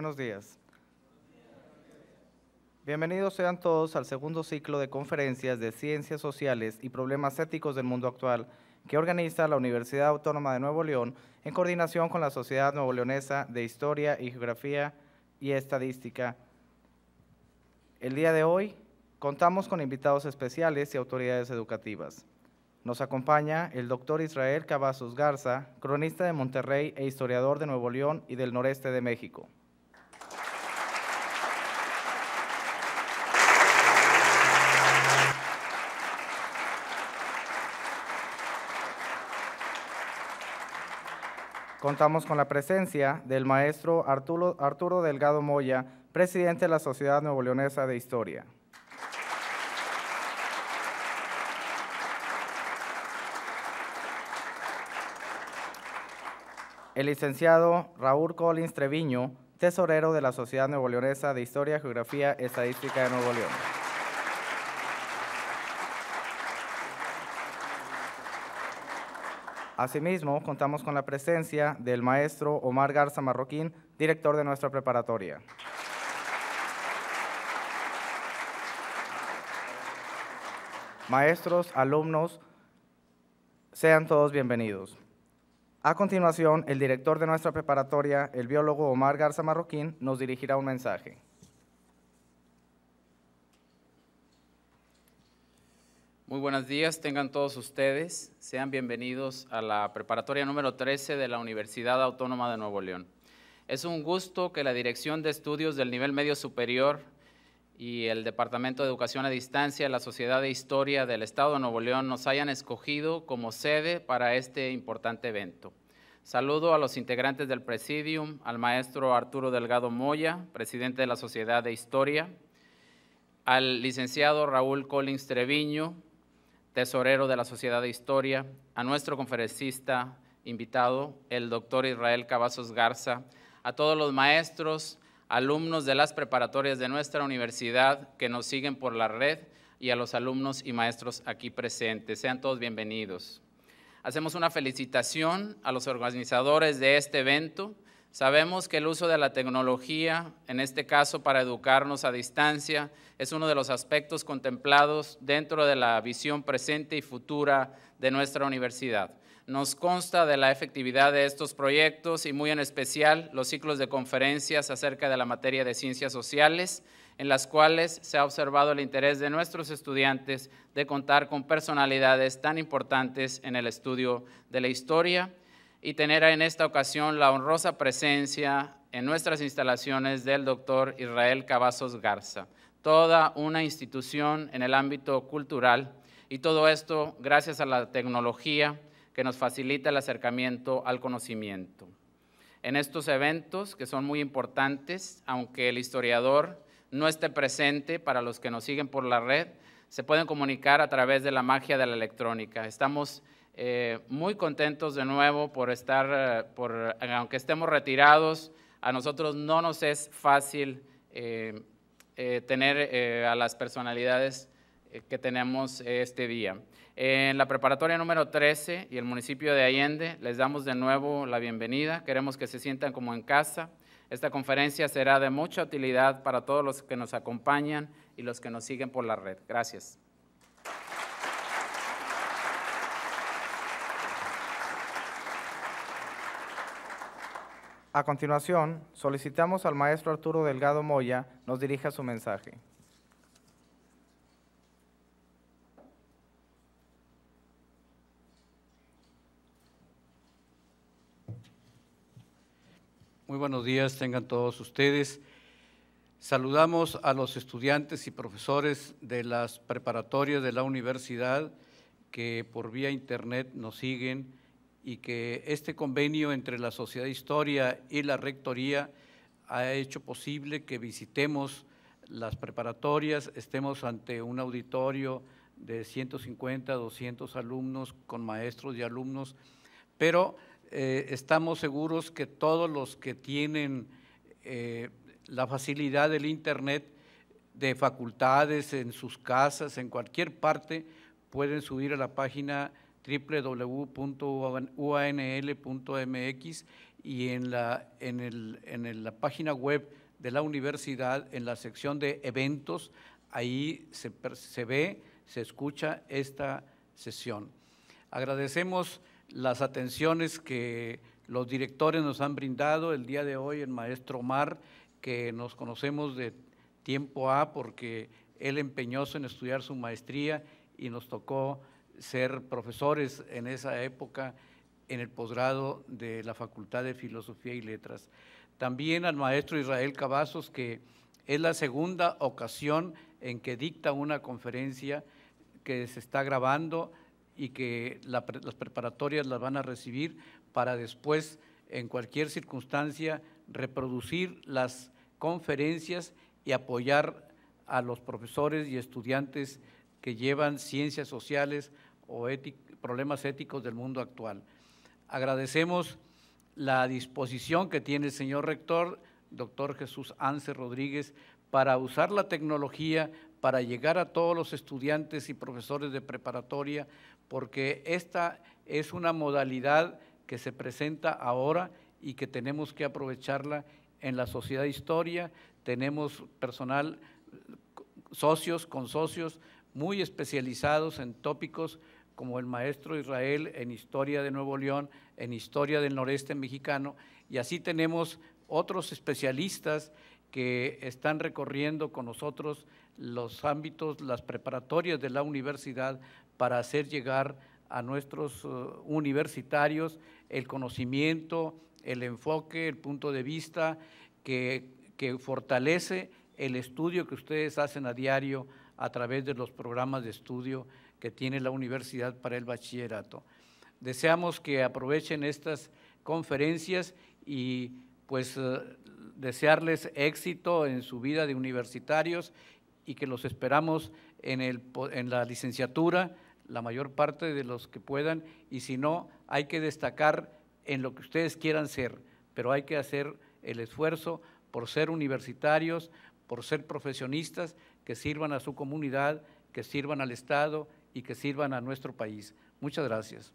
Buenos días. Bienvenidos sean todos al segundo ciclo de conferencias de Ciencias Sociales y Problemas Éticos del Mundo Actual que organiza la Universidad Autónoma de Nuevo León en coordinación con la Sociedad Nuevo Leonesa de Historia y Geografía y Estadística. El día de hoy contamos con invitados especiales y autoridades educativas. Nos acompaña el doctor Israel Cavazos Garza, cronista de Monterrey e historiador de Nuevo León y del noreste de México. Contamos con la presencia del maestro Arturo Delgado Moya, presidente de la Sociedad Nuevo Leonesa de Historia. El licenciado Raúl Collins Treviño, tesorero de la Sociedad Nuevo Leonesa de Historia, Geografía y Estadística de Nuevo León. Asimismo, contamos con la presencia del maestro Omar Garza Marroquín, director de nuestra preparatoria. Maestros, alumnos, sean todos bienvenidos. A continuación, el director de nuestra preparatoria, el biólogo Omar Garza Marroquín, nos dirigirá un mensaje. Muy buenos días, tengan todos ustedes. Sean bienvenidos a la preparatoria número 13 de la Universidad Autónoma de Nuevo León. Es un gusto que la Dirección de Estudios del Nivel Medio Superior y el Departamento de Educación a Distancia, la Sociedad de Historia del Estado de Nuevo León nos hayan escogido como sede para este importante evento. Saludo a los integrantes del Presidium, al maestro Arturo Delgado Moya, presidente de la Sociedad de Historia, al licenciado Raúl Collins Treviño, tesorero de la Sociedad de Historia, a nuestro conferencista invitado, el doctor Israel Cavazos Garza, a todos los maestros, alumnos de las preparatorias de nuestra universidad que nos siguen por la red y a los alumnos y maestros aquí presentes. Sean todos bienvenidos. Hacemos una felicitación a los organizadores de este evento. Sabemos que el uso de la tecnología, en este caso para educarnos a distancia, es uno de los aspectos contemplados dentro de la visión presente y futura de nuestra universidad. Nos consta de la efectividad de estos proyectos y muy en especial los ciclos de conferencias acerca de la materia de ciencias sociales, en las cuales se ha observado el interés de nuestros estudiantes de contar con personalidades tan importantes en el estudio de la historia y tener en esta ocasión la honrosa presencia en nuestras instalaciones del doctor Israel Cavazos Garza, toda una institución en el ámbito cultural y todo esto gracias a la tecnología que nos facilita el acercamiento al conocimiento. En estos eventos, que son muy importantes, aunque el historiador no esté presente, para los que nos siguen por la red, se pueden comunicar a través de la magia de la electrónica. Estamos muy contentos de nuevo por estar, aunque estemos retirados, a nosotros no nos es fácil tener a las personalidades que tenemos este día. En la preparatoria número 13 y el municipio de Allende les damos de nuevo la bienvenida, queremos que se sientan como en casa. Esta conferencia será de mucha utilidad para todos los que nos acompañan y los que nos siguen por la red. Gracias. A continuación, solicitamos al maestro Arturo Delgado Moya nos dirija su mensaje. Muy buenos días, tengan todos ustedes. Saludamos a los estudiantes y profesores de las preparatorias de la universidad que por vía internet nos siguen y que este convenio entre la Sociedad de Historia y la Rectoría ha hecho posible que visitemos las preparatorias, estemos ante un auditorio de 150, 200 alumnos con maestros y alumnos, pero estamos seguros que todos los que tienen la facilidad del internet de facultades en sus casas, en cualquier parte, pueden subir a la página www.uanl.mx y en la página web de la universidad, en la sección de eventos, ahí se ve, se escucha esta sesión. Agradecemos las atenciones que los directores nos han brindado el día de hoy, el maestro Omar, que nos conocemos de tiempo porque él empeñoso en estudiar su maestría y nos tocó ser profesores en esa época en el posgrado de la Facultad de Filosofía y Letras. También al maestro Israel Cavazos, que es la segunda ocasión en que dicta una conferencia que se está grabando y que las preparatorias las van a recibir para después, en cualquier circunstancia, reproducir las conferencias y apoyar a los profesores y estudiantes que llevan ciencias sociales o problemas éticos del mundo actual. Agradecemos la disposición que tiene el señor rector, doctor Jesús Anse Rodríguez, para usar la tecnología para llegar a todos los estudiantes y profesores de preparatoria, porque esta es una modalidad que se presenta ahora y que tenemos que aprovecharla en la Sociedad de Historia. Tenemos personal, socios muy especializados en tópicos como el maestro Israel en Historia de Nuevo León, en Historia del Noreste Mexicano, y así tenemos otros especialistas que están recorriendo con nosotros los ámbitos, las preparatorias de la universidad para hacer llegar a nuestros universitarios el conocimiento, el enfoque, el punto de vista que fortalece el estudio que ustedes hacen a diario a través de los programas de estudio que tiene la universidad para el bachillerato. Deseamos que aprovechen estas conferencias y pues desearles éxito en su vida de universitarios y que los esperamos en la licenciatura, la mayor parte de los que puedan, y si no, hay que destacar en lo que ustedes quieran ser, pero hay que hacer el esfuerzo por ser universitarios, por ser profesionistas que sirvan a su comunidad, que sirvan al Estado y que sirvan a nuestro país. Muchas gracias.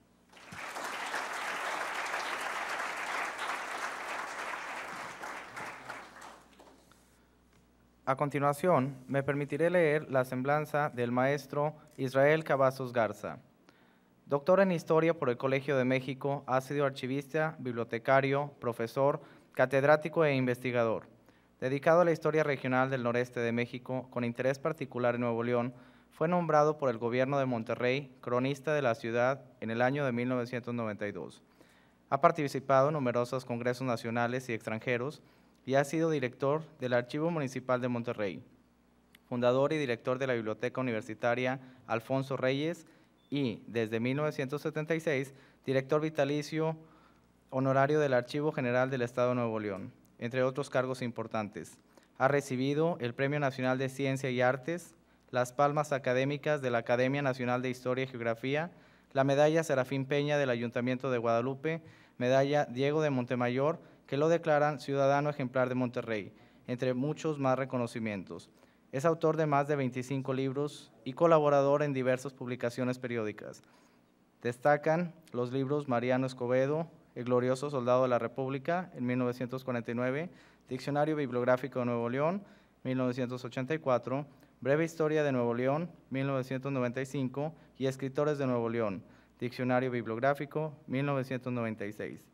A continuación, me permitiré leer la semblanza del maestro Israel Cavazos Garza. Doctor en Historia por el Colegio de México, ha sido archivista, bibliotecario, profesor, catedrático e investigador. Dedicado a la historia regional del noreste de México, con interés particular en Nuevo León, fue nombrado por el gobierno de Monterrey cronista de la ciudad en el año de 1992. Ha participado en numerosos congresos nacionales y extranjeros y ha sido director del Archivo Municipal de Monterrey, fundador y director de la Biblioteca Universitaria Alfonso Reyes y, desde 1976, director vitalicio honorario del Archivo General del Estado de Nuevo León, entre otros cargos importantes. Ha recibido el Premio Nacional de Ciencia y Artes, las palmas académicas de la Academia Nacional de Historia y Geografía, la medalla Serafín Peña del Ayuntamiento de Guadalupe, medalla Diego de Montemayor, que lo declaran ciudadano ejemplar de Monterrey, entre muchos más reconocimientos. Es autor de más de 25 libros y colaborador en diversas publicaciones periódicas. Destacan los libros Mariano Escobedo, El glorioso soldado de la República, en 1949, Diccionario Bibliográfico de Nuevo León, 1984, Breve Historia de Nuevo León, 1995, y Escritores de Nuevo León, Diccionario Bibliográfico, 1996.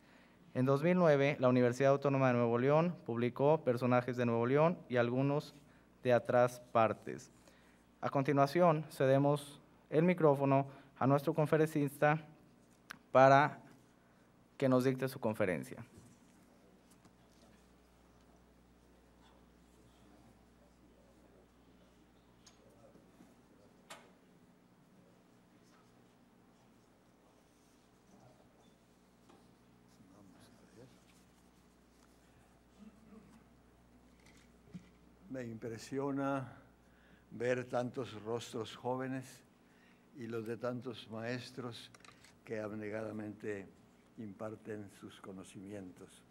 En 2009, la Universidad Autónoma de Nuevo León publicó Personajes de Nuevo León y algunos de atrás partes. A continuación, cedemos el micrófono a nuestro conferencista para que nos dicte su conferencia. Me impresiona ver tantos rostros jóvenes y los de tantos maestros que abnegadamente imparten sus conocimientos.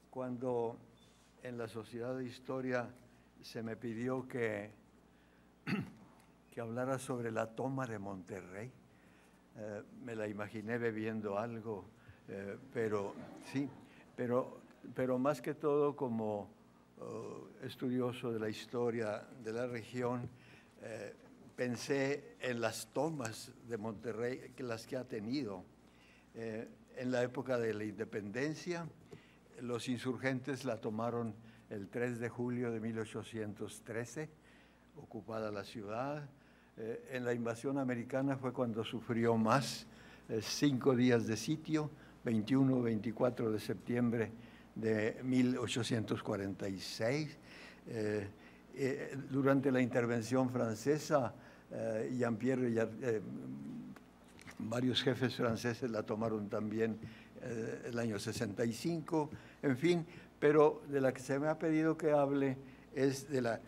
Cuando en la Sociedad de Historia se me pidió que hablara sobre la toma de Monterrey, me la imaginé bebiendo algo pero sí, pero más que todo como estudioso de la historia de la región, pensé en las tomas de Monterrey, las que ha tenido. En la época de la independencia, los insurgentes la tomaron el 3 de julio de 1813, ocupada la ciudad. En la invasión americana fue cuando sufrió más, 5 días de sitio, 21-24 de septiembre de 1846. Durante la intervención francesa, Jean-Pierre, varios jefes franceses la tomaron también el año 65, en fin, pero de la que se me ha pedido que hable es de la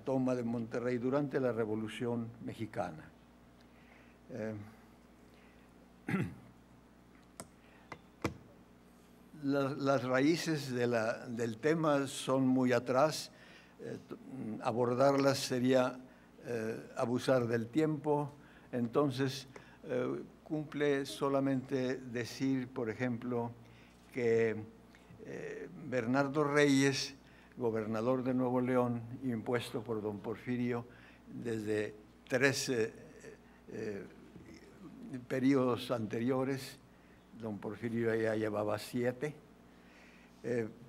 toma de Monterrey durante la Revolución Mexicana. Las raíces del tema son muy atrás. Abordarlas sería abusar del tiempo. Entonces, cumple solamente decir, por ejemplo, que Bernardo Reyes, gobernador de Nuevo León, impuesto por don Porfirio desde 3 periodos anteriores, don Porfirio ya llevaba 7,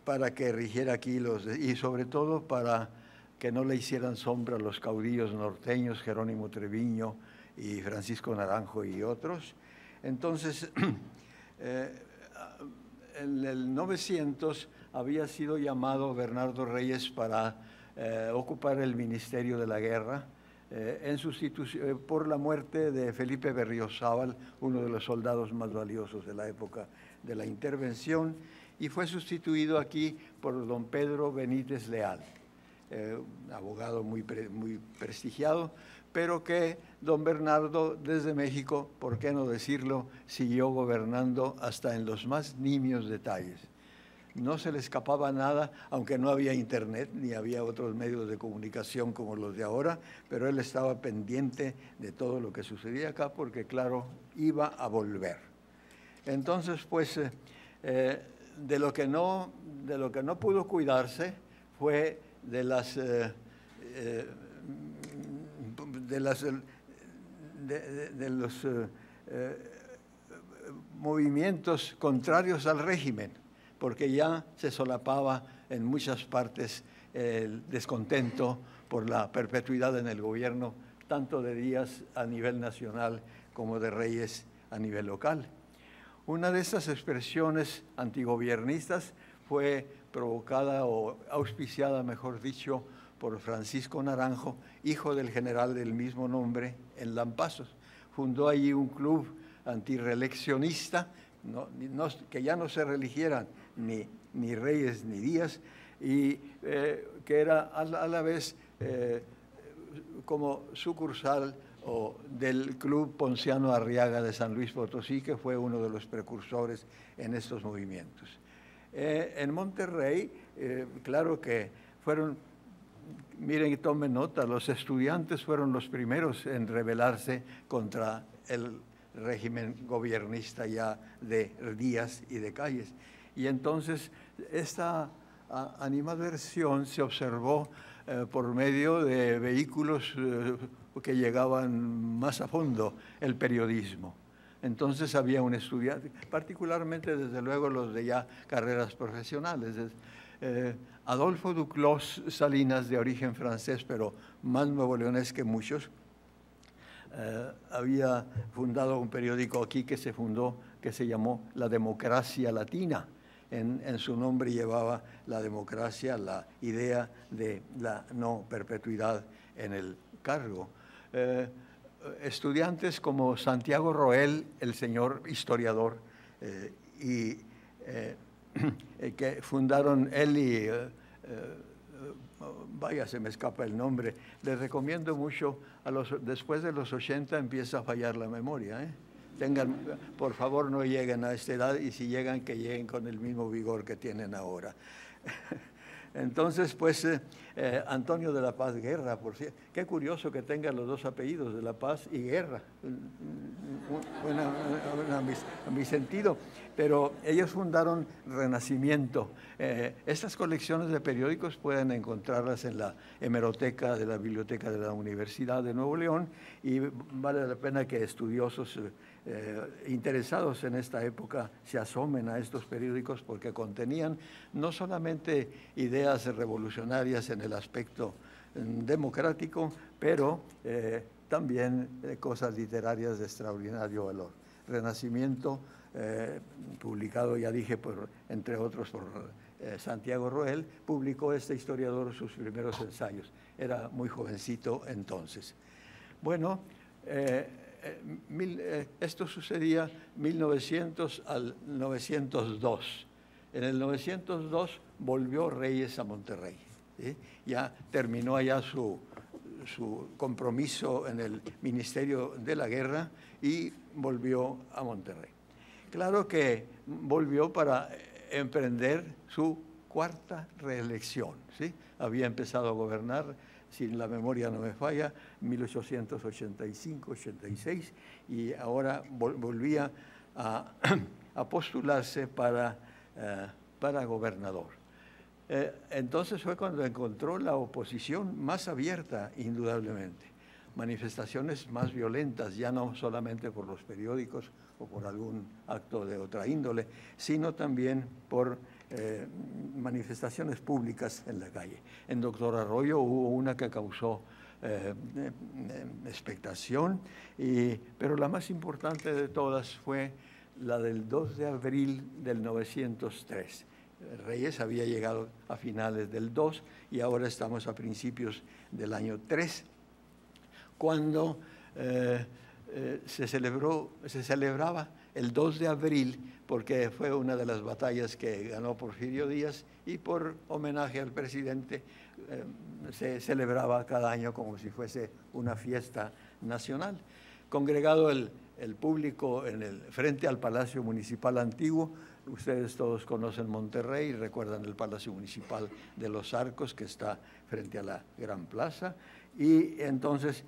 para que rigiera aquí y sobre todo para que no le hicieran sombra a los caudillos norteños, Jerónimo Treviño y Francisco Naranjo y otros. Entonces, en el 900 había sido llamado Bernardo Reyes para ocupar el Ministerio de la Guerra en sustitución por la muerte de Felipe Berriozábal, uno de los soldados más valiosos de la época de la intervención, y fue sustituido aquí por don Pedro Benítez Leal, abogado muy prestigiado, pero que don Bernardo desde México, por qué no decirlo, siguió gobernando hasta en los más nimios detalles. No se le escapaba nada, aunque no había internet ni había otros medios de comunicación como los de ahora, pero él estaba pendiente de todo lo que sucedía acá porque, claro, iba a volver. Entonces, pues, de lo que no pudo cuidarse fue de los movimientos contrarios al régimen, porque ya se solapaba en muchas partes el descontento por la perpetuidad en el gobierno, tanto de Díaz a nivel nacional como de Reyes a nivel local. Una de estas expresiones antigobiernistas fue provocada o auspiciada, mejor dicho, por Francisco Naranjo, hijo del general del mismo nombre en Lampazos. Fundó allí un club antireeleccionista, que ya no se reeligieran ni Reyes ni Díaz, y que era a la vez como sucursal del Club Ponciano Arriaga de San Luis Potosí, que fue uno de los precursores en estos movimientos. En Monterrey, claro que fueron, miren y tomen nota, los estudiantes fueron los primeros en rebelarse contra el régimen gobiernista ya de Díaz y de Calles. Y entonces esta animadversión se observó por medio de vehículos que llegaban más a fondo, el periodismo. Entonces había un estudiante, particularmente desde luego los de ya carreras profesionales. Adolfo Duclos Salinas, de origen francés, pero más nuevoleonés que muchos, había fundado un periódico aquí que se llamó La Democracia Latina. En su nombre llevaba la democracia, la idea de la no perpetuidad en el cargo. Estudiantes como Santiago Roel, el señor historiador, que fundaron él y, vaya, se me escapa el nombre, les recomiendo mucho, después de los 80 empieza a fallar la memoria, por favor no lleguen a esta edad, y si llegan, que lleguen con el mismo vigor que tienen ahora. Entonces, pues, Antonio de la Paz Guerra, por cierto. Qué curioso que tengan los dos apellidos, de la Paz y Guerra. En mi sentido. Pero ellos fundaron Renacimiento. Estas colecciones de periódicos pueden encontrarlas en la hemeroteca de la Biblioteca de la Universidad de Nuevo León, y vale la pena que estudiosos interesados en esta época se asomen a estos periódicos, porque contenían no solamente ideas revolucionarias en el aspecto democrático, pero también cosas literarias de extraordinario valor. Renacimiento, publicado, ya dije, entre otros por Santiago Roel, publicó este historiador sus primeros ensayos. Era muy jovencito entonces. Bueno, esto sucedía 1900 al 902. En el 902 volvió Reyes a Monterrey, ¿sí? Ya terminó allá su compromiso en el Ministerio de la Guerra y volvió a Monterrey. Claro que volvió para emprender su cuarta reelección, ¿sí? Había empezado a gobernar, si la memoria no me falla, 1885-86, y ahora volvía a postularse para gobernador. Entonces fue cuando encontró la oposición más abierta, indudablemente. Manifestaciones más violentas, ya no solamente por los periódicos o por algún acto de otra índole, sino también por manifestaciones públicas en la calle. En Doctor Arroyo hubo una que causó expectación, pero la más importante de todas fue la del 2 de abril del 903. Reyes había llegado a finales del 2 y ahora estamos a principios del año 3, cuando se celebraba el 2 de abril, porque fue una de las batallas que ganó Porfirio Díaz, y por homenaje al presidente se celebraba cada año como si fuese una fiesta nacional. Congregado el público frente al Palacio Municipal antiguo, ustedes todos conocen Monterrey y recuerdan el Palacio Municipal de los Arcos, que está frente a la Gran Plaza, y entonces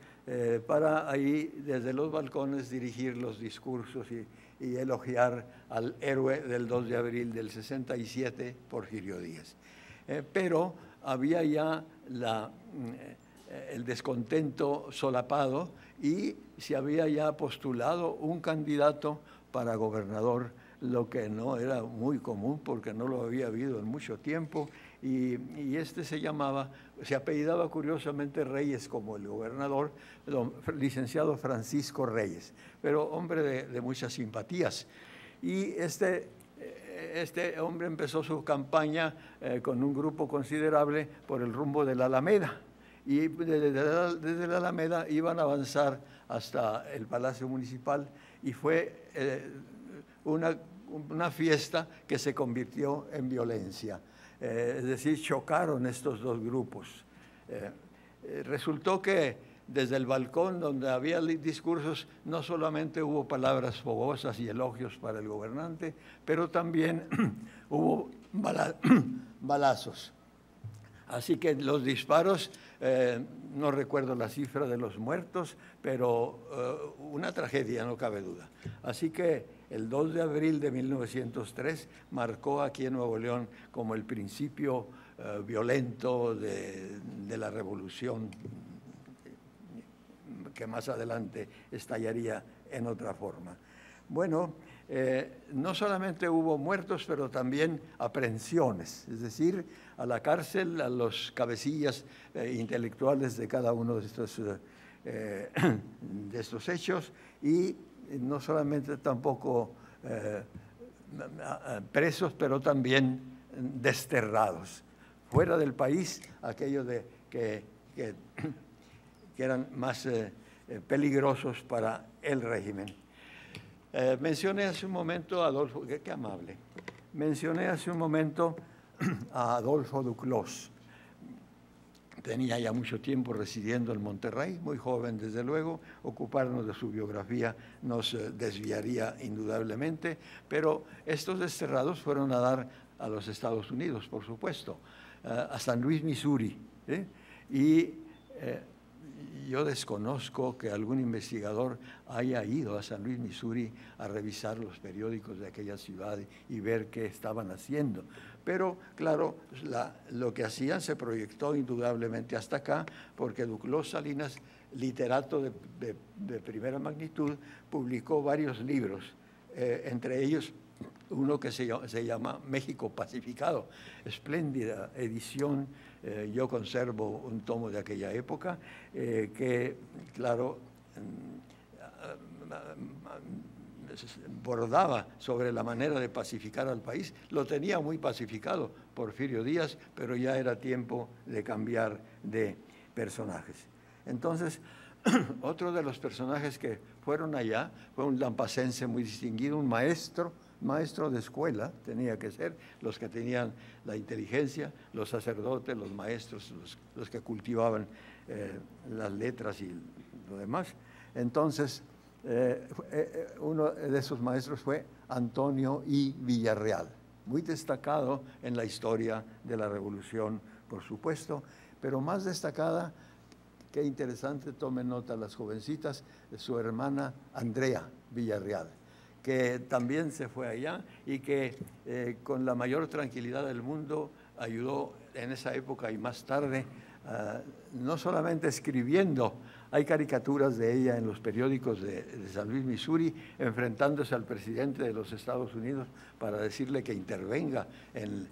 para ahí desde los balcones dirigir los discursos y elogiar al héroe del 2 de abril del 67, Porfirio Díaz. Pero había ya el descontento solapado y se había ya postulado un candidato para gobernador, lo que no era muy común porque no lo había habido en mucho tiempo, y este se apellidaba curiosamente Reyes como el gobernador, licenciado Francisco Reyes, pero hombre de muchas simpatías. Y este hombre empezó su campaña con un grupo considerable por el rumbo de la Alameda, y desde la Alameda iban a avanzar hasta el Palacio Municipal, y fue una fiesta que se convirtió en violencia. Es decir, chocaron estos dos grupos. Resultó que desde el balcón donde había discursos no solamente hubo palabras fogosas y elogios para el gobernante, pero también hubo balazos. Así que los disparos, no recuerdo la cifra de los muertos, pero una tragedia, no cabe duda. Así que el 2 de abril de 1903 marcó aquí en Nuevo León como el principio violento de la revolución, que más adelante estallaría en otra forma. Bueno, no solamente hubo muertos, pero también aprehensiones, es decir, a la cárcel a los cabecillas intelectuales de cada uno de estos hechos, y no solamente tampoco presos, pero también desterrados fuera del país, aquellos que eran más peligrosos para el régimen. Mencioné hace un momento a Adolfo, qué amable, mencioné hace un momento a Adolfo Duclos. Tenía ya mucho tiempo residiendo en Monterrey, muy joven desde luego. Ocuparnos de su biografía nos desviaría indudablemente, pero estos desterrados fueron a dar a los Estados Unidos, por supuesto. a San Luis, Missouri. Y yo desconozco que algún investigador haya ido a San Luis, Missouri, a revisar los periódicos de aquella ciudad y ver qué estaban haciendo. Pero, claro, lo que hacían se proyectó indudablemente hasta acá, porque Duclos Salinas, literato de primera magnitud, publicó varios libros, entre ellos uno que se llama México Pacificado, espléndida edición. Yo conservo un tomo de aquella época que, claro, bordaba sobre la manera de pacificar al país. Lo tenía muy pacificado Porfirio Díaz, pero ya era tiempo de cambiar de personajes. Entonces, otro de los personajes que fueron allá fue un lampacense muy distinguido, un maestro de escuela, tenía que ser, los que tenían la inteligencia, los sacerdotes, los maestros, los que cultivaban las letras y lo demás. Entonces, uno de esos maestros fue Antonio I. Villarreal, muy destacado en la historia de la Revolución, por supuesto, pero más destacada, qué interesante, tomen nota las jovencitas, de su hermana Andrea Villarreal, que también se fue allá y que con la mayor tranquilidad del mundo ayudó en esa época y más tarde, no solamente escribiendo, hay caricaturas de ella en los periódicos de San Luis, Missouri, enfrentándose al presidente de los Estados Unidos para decirle que intervenga en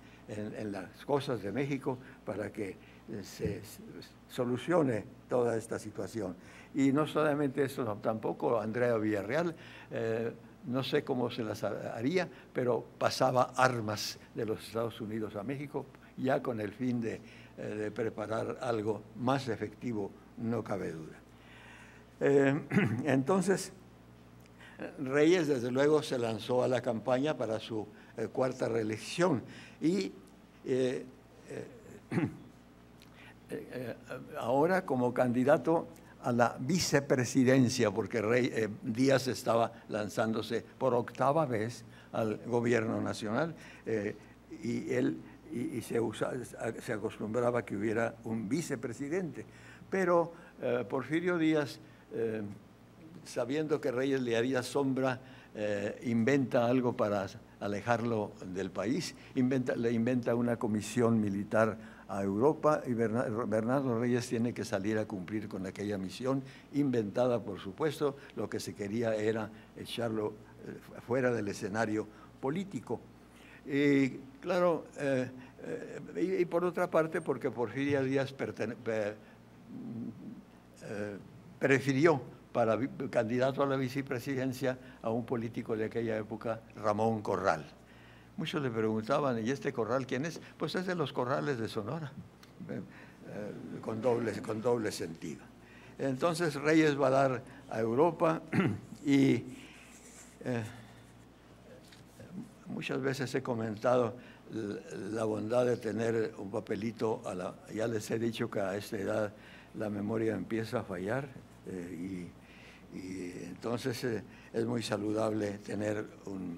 las cosas de México para que se solucione toda esta situación. Y no solamente eso, tampoco Andrea Villarreal, no sé cómo se las haría, pero pasaba armas de los Estados Unidos a México, ya con el fin de preparar algo más efectivo, no cabe duda. Entonces, Reyes, desde luego, se lanzó a la campaña para su cuarta reelección y ahora como candidato a la vicepresidencia, porque Díaz estaba lanzándose por octava vez al gobierno nacional y se acostumbraba que hubiera un vicepresidente. Pero Porfirio Díaz, sabiendo que Reyes le haría sombra, inventa algo para alejarlo del país, le inventa una comisión militar a Europa y Bernardo Reyes tiene que salir a cumplir con aquella misión, inventada por supuesto. Lo que se quería era echarlo fuera del escenario político. Y claro, y por otra parte, porque Porfirio Díaz prefirió para candidato a la vicepresidencia a un político de aquella época, Ramón Corral. Muchos le preguntaban, ¿y este Corral quién es? Pues es de los Corrales de Sonora, con doble sentido. Entonces Reyes va a dar a Europa y muchas veces he comentado la bondad de tener un papelito, ya les he dicho que a esta edad la memoria empieza a fallar y entonces es muy saludable tener una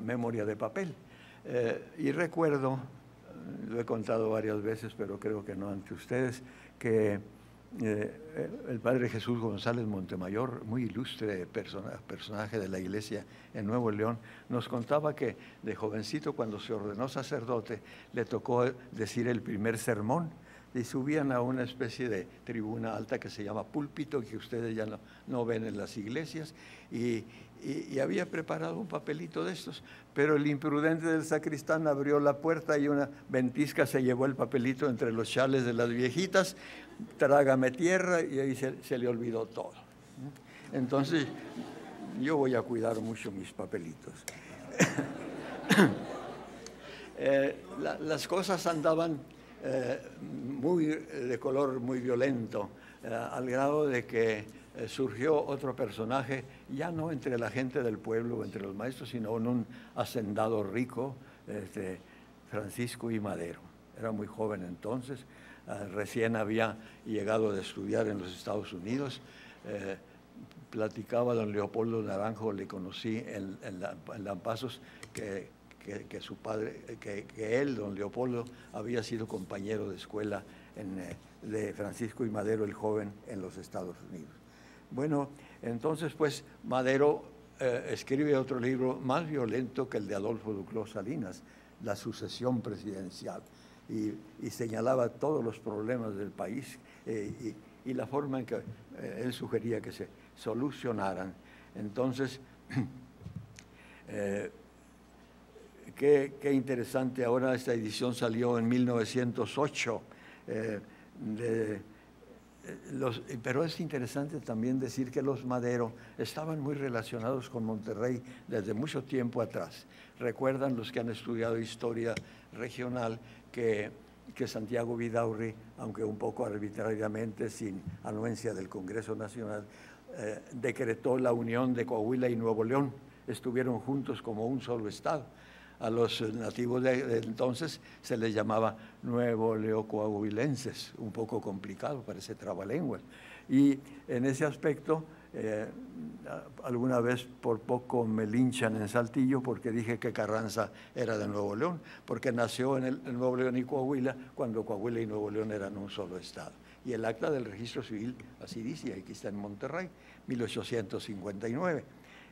memoria de papel. Y recuerdo, lo he contado varias veces, pero creo que no ante ustedes, que el padre Jesús González Montemayor, muy ilustre personaje de la iglesia en Nuevo León, nos contaba que de jovencito, cuando se ordenó sacerdote, le tocó decir el primer sermón y subían a una especie de tribuna alta que se llama púlpito, que ustedes ya no ven en las iglesias, y había preparado un papelito de estos, pero el imprudente del sacristán abrió la puerta y una ventisca se llevó el papelito entre los chales de las viejitas, trágame tierra, y ahí se le olvidó todo. Entonces, yo voy a cuidar mucho mis papelitos. Las cosas andaban de color muy violento, al grado de que surgió otro personaje, ya no entre la gente del pueblo o entre los maestros, sino en un hacendado rico, Francisco I. Madero. Era muy joven entonces, recién había llegado de estudiar en los Estados Unidos. Platicaba don Leopoldo Naranjo, le conocí en Lampazos, que que su padre, que él, don Leopoldo, había sido compañero de escuela de Francisco I. Madero el Joven en los Estados Unidos. Bueno, entonces pues Madero escribe otro libro más violento que el de Adolfo Duclos Salinas, La sucesión presidencial, y señalaba todos los problemas del país y la forma en que él sugería que se solucionaran. Entonces, qué interesante, ahora esta edición salió en 1908, pero es interesante también decir que los Madero estaban muy relacionados con Monterrey desde mucho tiempo atrás. Recuerdan los que han estudiado historia regional que Santiago Vidaurri, aunque un poco arbitrariamente, sin anuencia del Congreso Nacional, decretó la unión de Coahuila y Nuevo León. Estuvieron juntos como un solo estado. A los nativos de entonces se les llamaba nuevo leocoahuilenses, un poco complicado, parece trabalenguas. Y en ese aspecto, alguna vez por poco me linchan en Saltillo porque dije que Carranza era de Nuevo León, porque nació en Nuevo León y Coahuila cuando Coahuila y Nuevo León eran un solo estado. Y el acta del registro civil así dice, aquí está en Monterrey, 1859.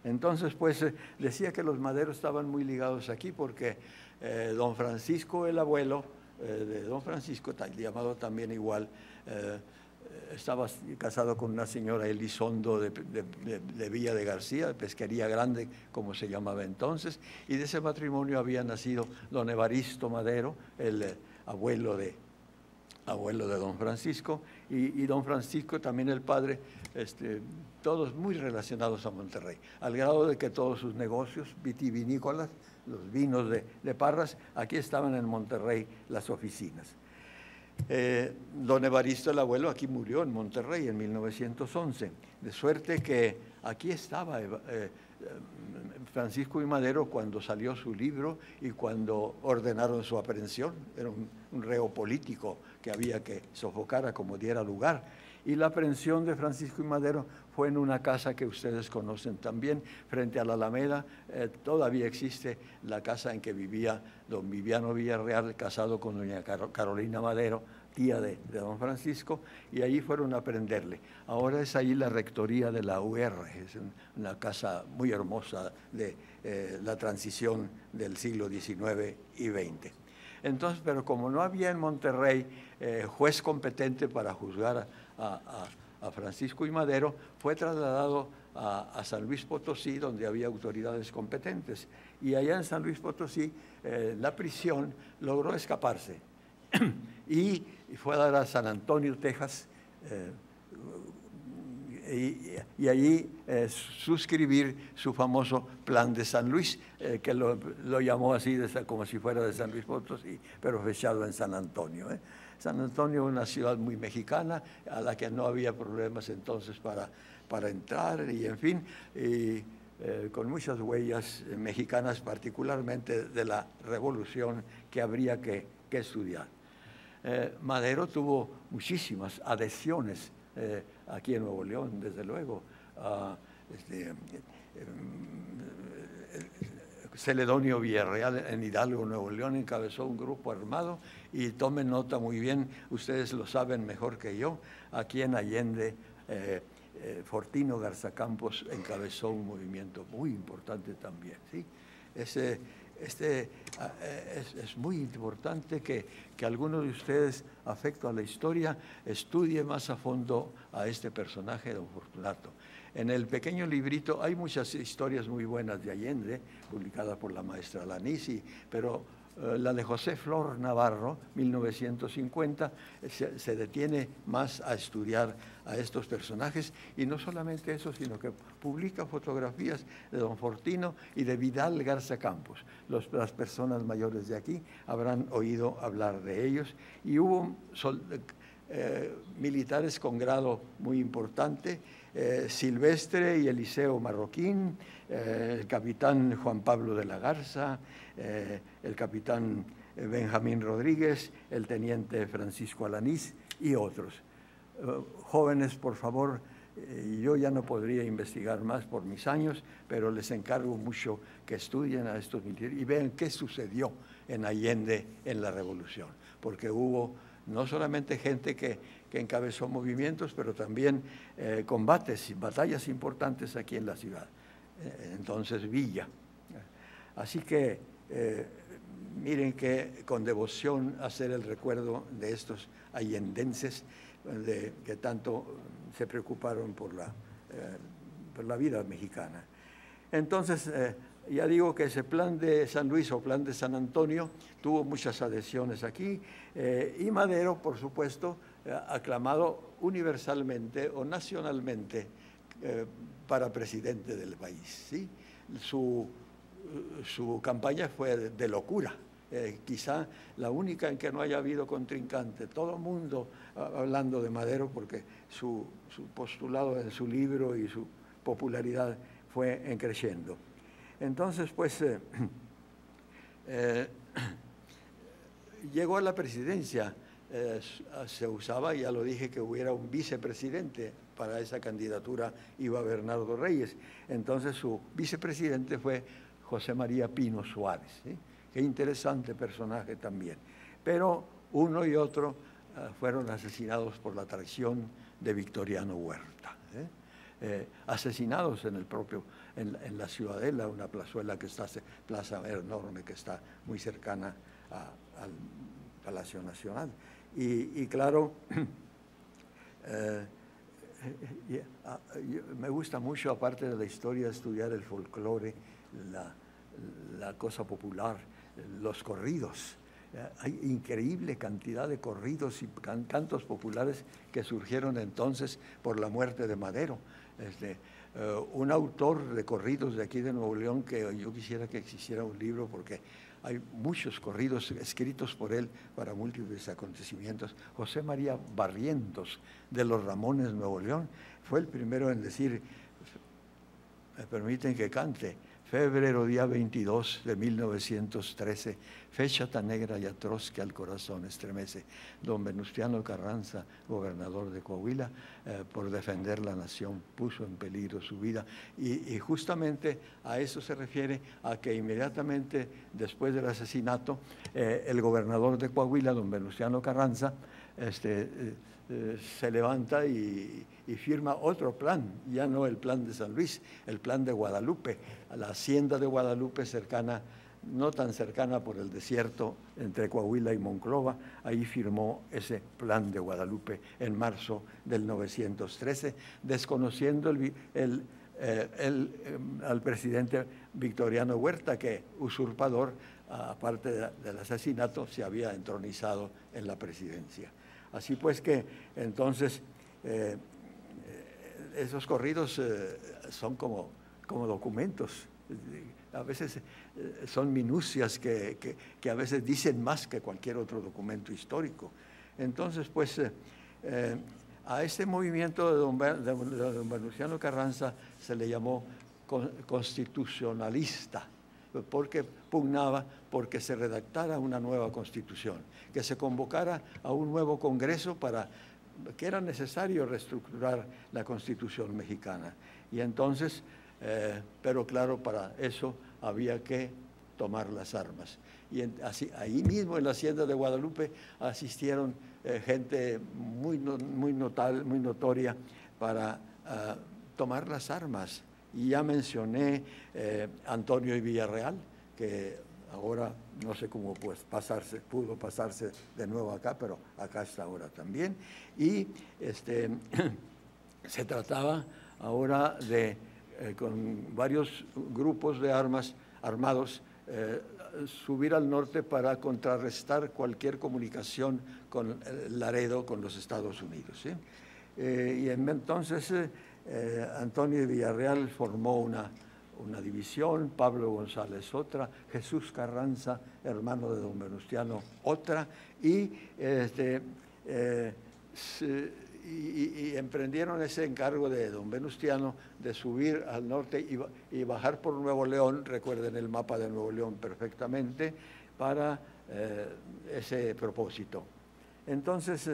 Entonces, pues, decía que los Madero estaban muy ligados aquí porque don Francisco, el abuelo de don Francisco, llamado también igual, estaba casado con una señora Elizondo de Villa de García, de Pesquería Grande, como se llamaba entonces, y de ese matrimonio había nacido don Evaristo Madero, el abuelo de don Francisco, y don Francisco también el padre, todos muy relacionados a Monterrey, al grado de que todos sus negocios vitivinícolas, los vinos de Parras, aquí estaban en Monterrey las oficinas. Don Evaristo, el abuelo, aquí murió en Monterrey en 1911, de suerte que aquí estaba Francisco I. Madero cuando salió su libro y cuando ordenaron su aprehensión. Era un reo político que había que sofocar a como diera lugar. Y la aprehensión de Francisco I. Madero fue en una casa que ustedes conocen también, frente a la Alameda. Todavía existe la casa en que vivía don Viviano Villarreal, casado con doña Carolina Madero, tía de don Francisco, y allí fueron a prenderle. Ahora es ahí la rectoría de la UR, es una casa muy hermosa de la transición del siglo XIX y XX. Entonces, pero como no había en Monterrey juez competente para juzgar a Francisco I. Madero, fue trasladado a San Luis Potosí, donde había autoridades competentes. Y allá en San Luis Potosí, la prisión logró escaparse y fue a dar a San Antonio, Texas, y allí suscribir su famoso Plan de San Luis, que lo llamó así, como si fuera de San Luis Potosí, pero fechado en San Antonio. San Antonio, una ciudad muy mexicana, a la que no había problemas entonces para entrar, y en fin, con muchas huellas mexicanas, particularmente de la revolución que habría que estudiar. Madero tuvo muchísimas adhesiones aquí en Nuevo León, desde luego. Celedonio Villarreal en Hidalgo, Nuevo León, encabezó un grupo armado, y tomen nota muy bien, ustedes lo saben mejor que yo, aquí en Allende, Fortino Garzacampos encabezó un movimiento muy importante también, ¿sí? Es muy importante que alguno de ustedes, afecto a la historia, estudie más a fondo a este personaje, don Fortunato. En el pequeño librito hay muchas historias muy buenas de Allende, publicadas por la maestra Lanisi, pero la de José Flor Navarro, 1950, se detiene más a estudiar a estos personajes, y no solamente eso, sino que publica fotografías de don Fortino y de Vidal Garza Campos. Las personas mayores de aquí habrán oído hablar de ellos, y hubo militares con grado muy importante, Silvestre y Eliseo Marroquín, el capitán Juan Pablo de la Garza, el capitán Benjamín Rodríguez, el teniente Francisco Alanís y otros. Jóvenes, por favor, Yo ya no podría investigar más por mis años, pero les encargo mucho que estudien a estos militares y vean qué sucedió en Allende en la revolución, porque hubo no solamente gente que encabezó movimientos, pero también combates y batallas importantes aquí en la ciudad, entonces Villa. Así que miren que con devoción hacer el recuerdo de estos allendenses que tanto se preocuparon por la vida mexicana. Entonces, ya digo que ese plan de San Luis o plan de San Antonio tuvo muchas adhesiones aquí y Madero, por supuesto, aclamado universalmente o nacionalmente para presidente del país, ¿sí? Su campaña fue de locura, quizá la única en que no haya habido contrincante, todo el mundo hablando de Madero porque su postulado en su libro y su popularidad fue creciendo. Entonces, pues, llegó a la presidencia, se usaba, ya lo dije, que hubiera un vicepresidente. Para esa candidatura iba Bernardo Reyes. Entonces su vicepresidente fue José María Pino Suárez, ¿sí? Qué interesante personaje también. Pero uno y otro fueron asesinados por la traición de Victoriano Huerta, asesinados en la Ciudadela, una plazuela que está, plaza enorme que está muy cercana al Palacio Nacional. Y claro, me gusta mucho, aparte de la historia, estudiar el folclore, la cosa popular, los corridos. Hay increíble cantidad de corridos y cantos populares que surgieron entonces por la muerte de Madero. Un autor de corridos de aquí de Nuevo León, que yo quisiera que existiera un libro porque hay muchos corridos escritos por él para múltiples acontecimientos. José María Barrientos, de los Ramones, Nuevo León, fue el primero en decir, me permiten que cante, febrero día 22 de 1913, fecha tan negra y atroz que al corazón estremece. Don Venustiano Carranza, gobernador de Coahuila, por defender la nación, puso en peligro su vida. Y justamente a eso se refiere, a que inmediatamente después del asesinato, el gobernador de Coahuila, don Venustiano Carranza, se levanta y firma otro plan, ya no el plan de San Luis, el plan de Guadalupe, a la hacienda de Guadalupe cercana, no tan cercana por el desierto entre Coahuila y Monclova. Ahí firmó ese plan de Guadalupe en marzo del 1913, desconociendo al presidente Victoriano Huerta, que usurpador, aparte del asesinato, se había entronizado en la presidencia. Así pues que entonces esos corridos son como documentos. A veces son minucias que a veces dicen más que cualquier otro documento histórico. Entonces, pues, a este movimiento de don Venustiano Carranza se le llamó constitucionalista, porque pugnaba porque se redactara una nueva constitución, que se convocara a un nuevo congreso que era necesario reestructurar la Constitución mexicana. Y entonces, pero claro, para eso había que tomar las armas. Y ahí mismo en la hacienda de Guadalupe asistieron gente muy notoria para tomar las armas. Y ya mencioné Antonio y Villarreal, que ahora no sé cómo pudo pasarse de nuevo acá, pero acá está ahora también. Y se trataba ahora de, con varios grupos de armados, subir al norte para contrarrestar cualquier comunicación con Laredo, con los Estados Unidos, ¿sí? Y entonces Antonio de Villarreal formó una división, Pablo González otra, Jesús Carranza, hermano de don Venustiano, otra, y emprendieron ese encargo de don Venustiano de subir al norte y bajar por Nuevo León, recuerden el mapa de Nuevo León perfectamente, para ese propósito. Entonces,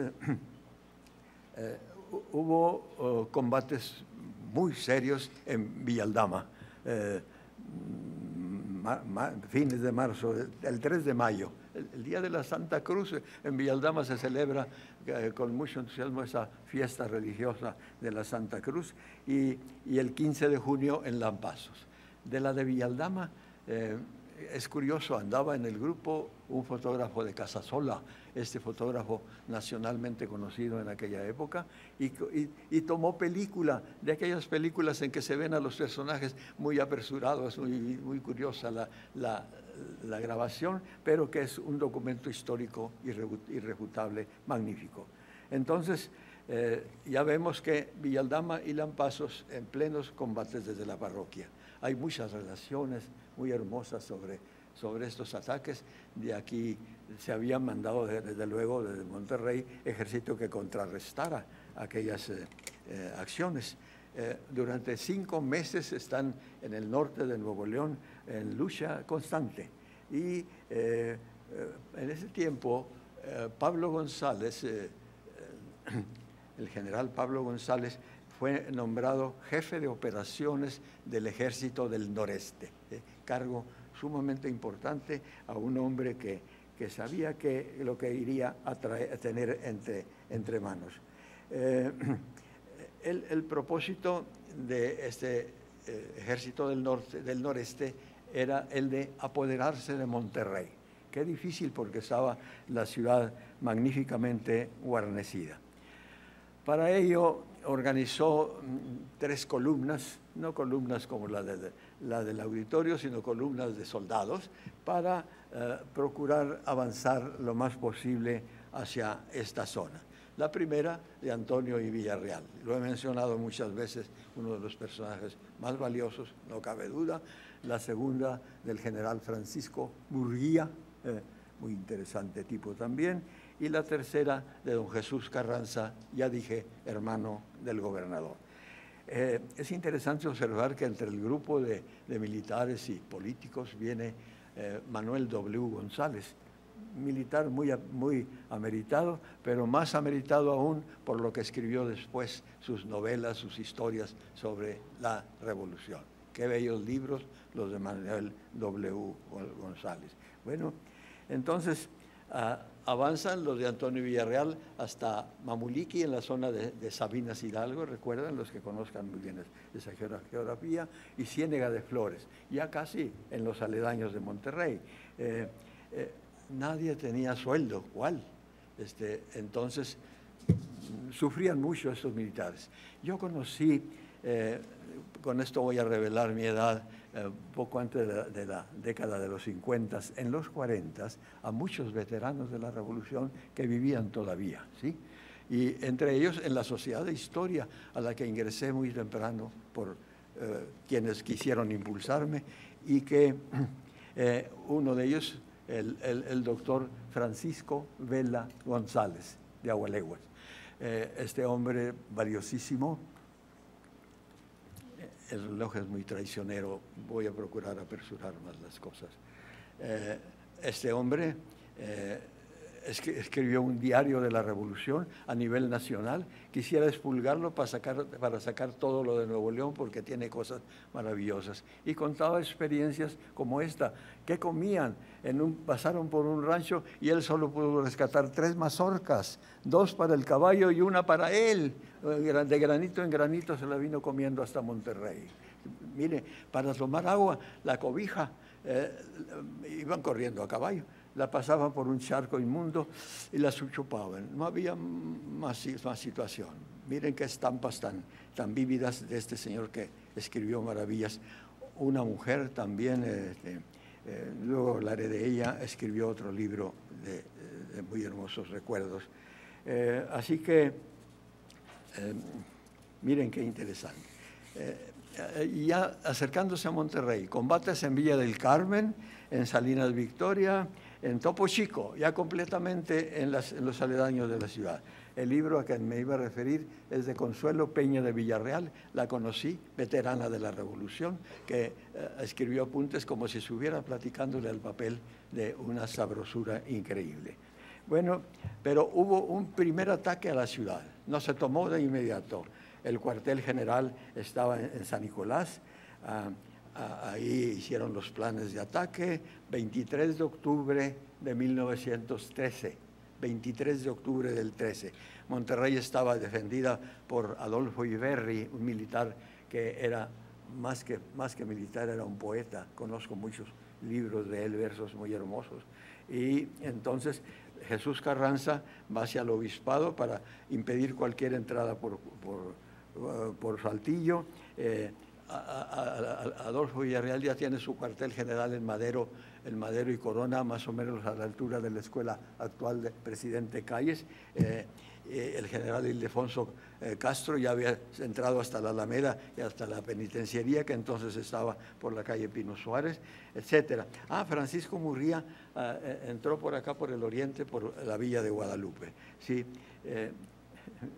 hubo combates muy serios en Villaldama, fines de marzo, el 3 de mayo. El Día de la Santa Cruz en Villaldama se celebra con mucho entusiasmo esa fiesta religiosa de la Santa Cruz, y el 15 de junio en Lampazos. De la de Villaldama, es curioso, andaba en el grupo un fotógrafo de Casasola, este fotógrafo nacionalmente conocido en aquella época, y tomó película, de aquellas películas en que se ven a los personajes muy apresurados, muy curiosa la grabación, pero que es un documento histórico irrefutable, magnífico. Entonces, ya vemos que Villaldama y Lampazos en plenos combates desde la parroquia. Hay muchas relaciones muy hermosas sobre estos ataques. De aquí se habían mandado, desde luego, desde Monterrey, ejército que contrarrestara aquellas acciones. Durante 5 meses están en el norte de Nuevo León en lucha constante. Y en ese tiempo, Pablo González, el general Pablo González, fue nombrado jefe de operaciones del Ejército del Noreste, cargo sumamente importante a un hombre que sabía lo que iría a tener entre manos. El propósito de este Ejército del Noreste era el de apoderarse de Monterrey. Qué difícil, porque estaba la ciudad magníficamente guarnecida. Para ello organizó 3 columnas, no columnas como la del auditorio, sino columnas de soldados, para procurar avanzar lo más posible hacia esta zona. La primera de Antonio y Villarreal. Lo he mencionado muchas veces, uno de los personajes más valiosos, no cabe duda. La segunda del general Francisco Murguía, muy interesante tipo también. Y la tercera de don Jesús Carranza, ya dije, hermano del gobernador. Es interesante observar que entre el grupo de militares y políticos viene Manuel W. González, militar muy ameritado, pero más ameritado aún por lo que escribió después, sus novelas, sus historias sobre la revolución. Qué bellos libros los de Manuel W. González. Bueno, entonces avanzan los de Antonio Villarreal hasta Mamuliqui, en la zona de Sabinas Hidalgo, recuerdan los que conozcan muy bien esa geografía, y Ciénega de Flores, ya casi en los aledaños de Monterrey. Nadie tenía sueldo, ¿cuál? Entonces sufrían mucho estos militares. Yo conocí, con esto voy a revelar mi edad, poco antes de la década de los 50, en los 40, a muchos veteranos de la Revolución que vivían todavía, ¿sí? Y entre ellos en la Sociedad de Historia, a la que ingresé muy temprano por quienes quisieron impulsarme, y que uno de ellos, el doctor Francisco Vela González, de Agualeguas. Este hombre valiosísimo. El reloj es muy traicionero, voy a procurar apresurar más las cosas. Este hombre escribió un diario de la Revolución a nivel nacional. Quisiera expurgarlo para sacar todo lo de Nuevo León, porque tiene cosas maravillosas. Y contaba experiencias como esta, que comían, pasaron por un rancho y él solo pudo rescatar 3 mazorcas, 2 para el caballo y 1 para él. De granito en granito se la vino comiendo hasta Monterrey. Mire, para tomar agua, la cobija, iban corriendo a caballo, la pasaban por un charco inmundo y la chupaban. No había más situación. Miren qué estampas tan vívidas de este señor que escribió maravillas. Una mujer también, luego hablaré de ella, escribió otro libro de muy hermosos recuerdos. Así que, miren qué interesante. Ya acercándose a Monterrey, combates en Villa del Carmen, en Salinas Victoria, en Topo Chico, ya completamente en los aledaños de la ciudad. El libro a que me iba a referir es de Consuelo Peña de Villarreal, la conocí, veterana de la Revolución, que escribió apuntes como si estuviera platicándole al papel, de una sabrosura increíble. Bueno, pero hubo un primer ataque a la ciudad. no se tomó de inmediato. El cuartel general estaba en San Nicolás, ahí hicieron los planes de ataque, 23 de octubre de 1913, 23 de octubre del 13. Monterrey estaba defendida por Adolfo Iberri, un militar que era más que militar, era un poeta. Conozco muchos libros de él, versos muy hermosos. Y entonces Jesús Carranza va hacia el obispado para impedir cualquier entrada por Saltillo. Adolfo Villarreal ya tiene su cuartel general en Madero y Corona, más o menos a la altura de la escuela actual del presidente Calles. El general Ildefonso Castro ya había entrado hasta la Alameda y hasta la penitenciaría, que entonces estaba por la calle Pino Suárez, etc. Francisco Murría entró por acá, por el oriente, por la villa de Guadalupe. Sí,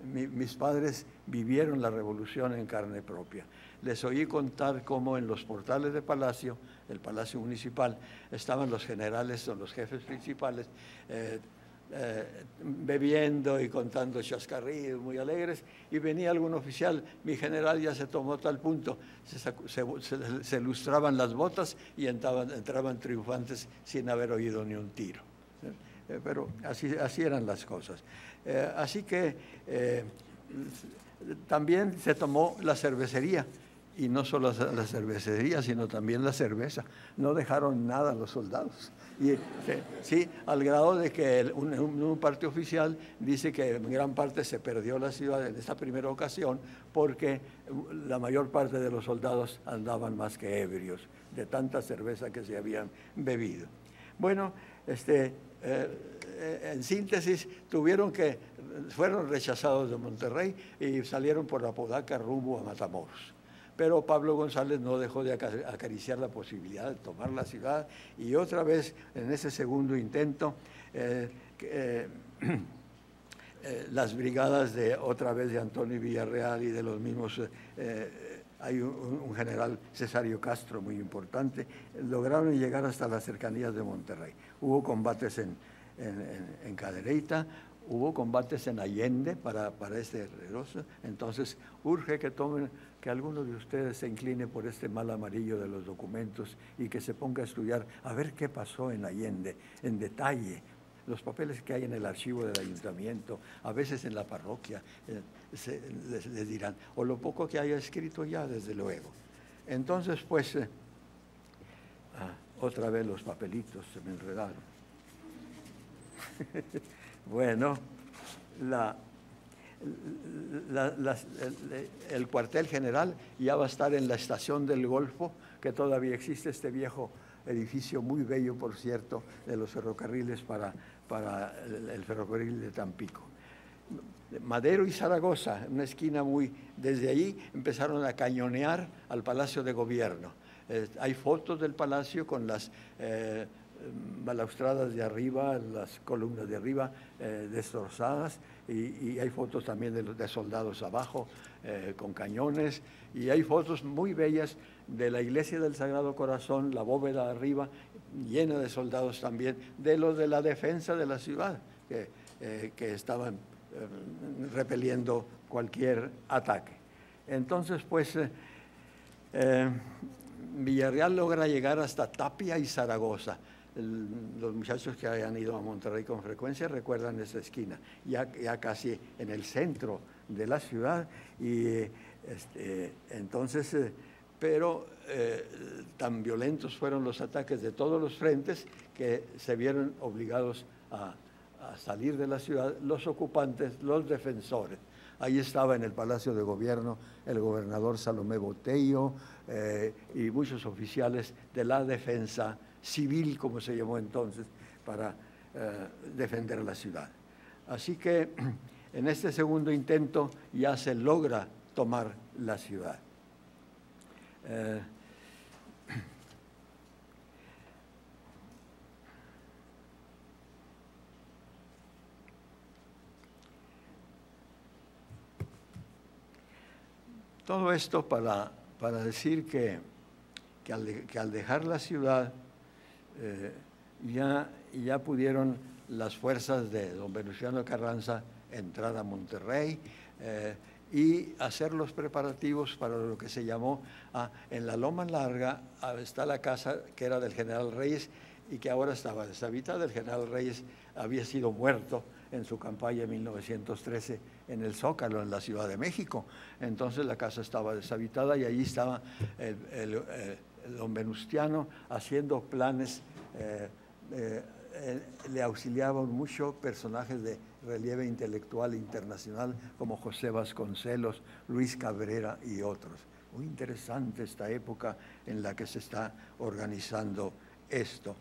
mis padres vivieron la revolución en carne propia. Les oí contar cómo en los portales de Palacio, el Palacio Municipal, estaban los generales o los jefes principales bebiendo y contando chascarrillos muy alegres, y venía algún oficial: mi general ya se tomó tal punto, se lustraban las botas y entraban triunfantes sin haber oído ni un tiro. Pero así eran las cosas. Así que también se tomó la cervecería, y no solo la cervecería, sino también la cerveza. No dejaron nada a los soldados. Y, sí, al grado de que un parte oficial dice que en gran parte se perdió la ciudad en esta primera ocasión porque la mayor parte de los soldados andaban más que ebrios de tanta cerveza que se habían bebido. Bueno, en síntesis, fueron rechazados de Monterrey y salieron por Apodaca rumbo a Matamoros. Pero Pablo González no dejó de acariciar la posibilidad de tomar la ciudad, y otra vez, en ese segundo intento, las brigadas otra vez de Antonio Villarreal y de los mismos, hay un general Cesario Castro muy importante, lograron llegar hasta las cercanías de Monterrey. Hubo combates en Cadereyta, hubo combates en Allende para este regreso. Entonces urge que alguno de ustedes se incline por este mal amarillo de los documentos y que se ponga a estudiar a ver qué pasó en Allende en detalle. Los papeles que hay en el archivo del ayuntamiento, a veces en la parroquia, les dirán, o lo poco que haya escrito ya, desde luego. Entonces, pues, otra vez los papelitos se me enredaron. Bueno, el cuartel general ya va a estar en la estación del Golfo, que todavía existe, este viejo edificio muy bello, por cierto, de los ferrocarriles para el ferrocarril de Tampico. Madero y Zaragoza, una esquina desde ahí empezaron a cañonear al Palacio de Gobierno. Hay fotos del palacio con las balaustradas de arriba, las columnas de arriba destrozadas, y hay fotos también de soldados abajo con cañones, y hay fotos muy bellas de la iglesia del Sagrado Corazón, la bóveda arriba llena de soldados también, de los de la defensa de la ciudad que estaban repeliendo cualquier ataque. Entonces, pues, Villarreal logra llegar hasta Tapia y Zaragoza. Los muchachos que hayan ido a Monterrey con frecuencia recuerdan esa esquina, ya casi en el centro de la ciudad, y entonces, pero tan violentos fueron los ataques de todos los frentes que se vieron obligados a salir de la ciudad los ocupantes, los defensores. Ahí estaba en el Palacio de Gobierno el gobernador Salomé Botello y muchos oficiales de la defensa civil, como se llamó entonces, para defender la ciudad. Así que en este segundo intento ya se logra tomar la ciudad. Todo esto para decir que al dejar la ciudad ya pudieron las fuerzas de don Venustiano Carranza entrar a Monterrey y hacer los preparativos para lo que se llamó, en la Loma Larga está la casa que era del general Reyes y que ahora estaba deshabitada. El general Reyes había sido muerto en su campaña en 1913 en el Zócalo, en la Ciudad de México. Entonces la casa estaba deshabitada y allí estaba el don Venustiano haciendo planes. Le auxiliaban mucho personajes de relieve intelectual internacional como José Vasconcelos, Luis Cabrera y otros. Muy interesante esta época en la que se está organizando esto.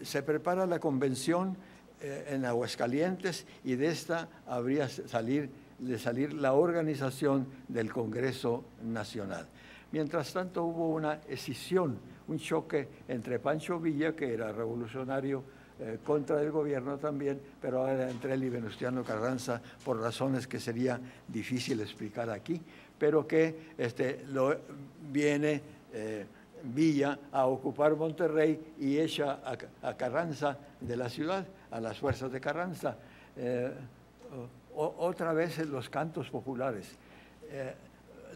Se prepara la convención en Aguascalientes y de esta habría de salir la organización del Congreso Nacional. Mientras tanto hubo una escisión, un choque entre Pancho Villa, que era revolucionario contra el gobierno también, pero ahora entre él y Venustiano Carranza por razones que sería difícil explicar aquí, pero que viene Villa a ocupar Monterrey y echa a Carranza de la ciudad, a las fuerzas de Carranza. Otra vez en los cantos populares,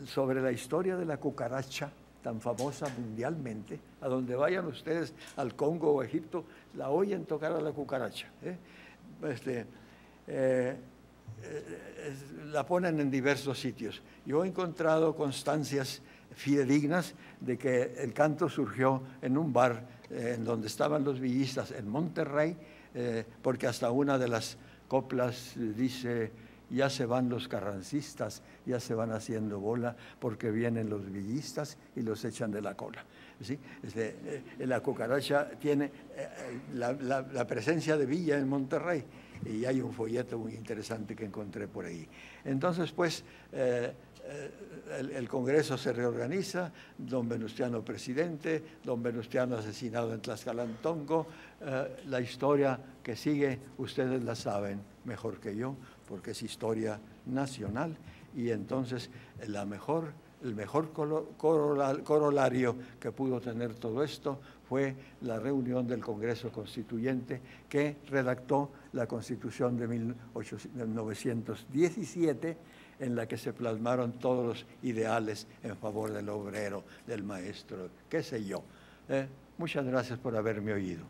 sobre la historia de la cucaracha, tan famosa mundialmente, a donde vayan ustedes, al Congo o Egipto, la oyen tocar a la cucaracha. La ponen en diversos sitios. Yo he encontrado constancias fidedignas de que el canto surgió en un bar en donde estaban los villistas en Monterrey, porque hasta una de las coplas dice: ya se van los carrancistas, ya se van haciendo bola porque vienen los villistas y los echan de la cola. ¿Sí? La cucaracha tiene la presencia de Villa en Monterrey y hay un folleto muy interesante que encontré por ahí. Entonces, pues, el Congreso se reorganiza, don Venustiano presidente, don Venustiano asesinado en Tlaxcalantongo. La historia que sigue, ustedes la saben mejor que yo, porque es historia nacional, y entonces el mejor corolario que pudo tener todo esto fue la reunión del Congreso Constituyente que redactó la Constitución de 1917, en la que se plasmaron todos los ideales en favor del obrero, del maestro, qué sé yo. Muchas gracias por haberme oído.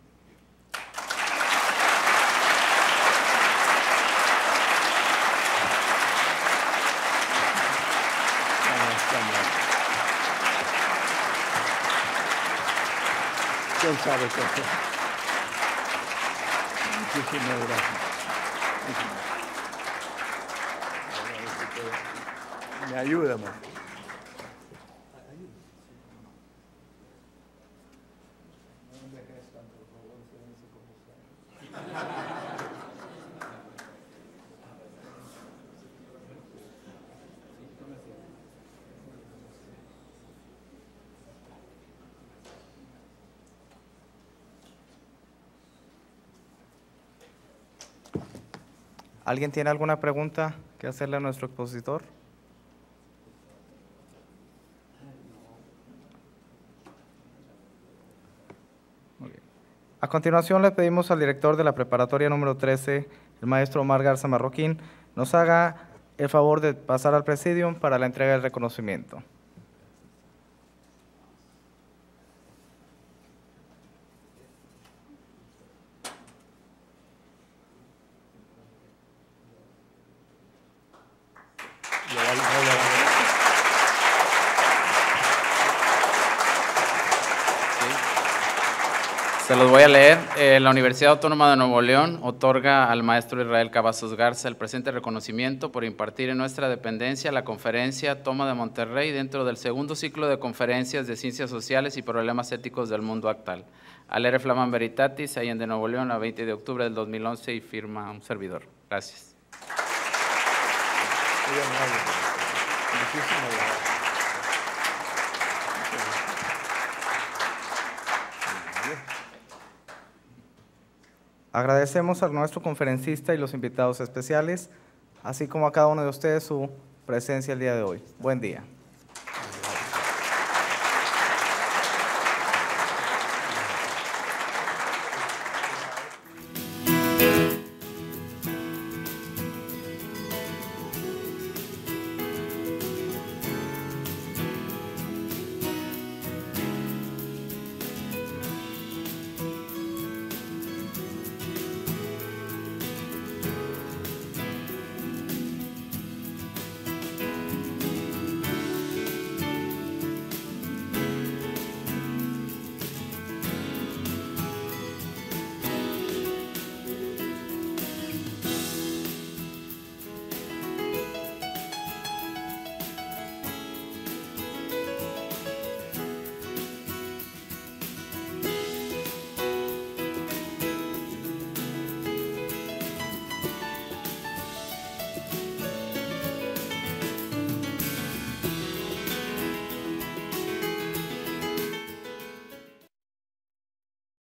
¿Quién sabe qué hacer? Muchísimas gracias. Me ayuda, man. ¿Alguien tiene alguna pregunta que hacerle a nuestro expositor? Muy bien. A continuación le pedimos al director de la preparatoria número 13, el maestro Omar Garza Marroquín, nos haga el favor de pasar al presidium para la entrega del reconocimiento. Se los voy a leer. La Universidad Autónoma de Nuevo León otorga al maestro Israel Cavazos Garza el presente reconocimiento por impartir en nuestra dependencia la conferencia Toma de Monterrey dentro del segundo ciclo de conferencias de Ciencias Sociales y Problemas Éticos del Mundo Actual. Alere Flaman Veritatis, Allende, Nuevo León, a 20 de octubre del 2011 y firma un servidor. Gracias. Muchísimas gracias. Agradecemos a nuestro conferencista y los invitados especiales, así como a cada uno de ustedes su presencia el día de hoy. Buen día.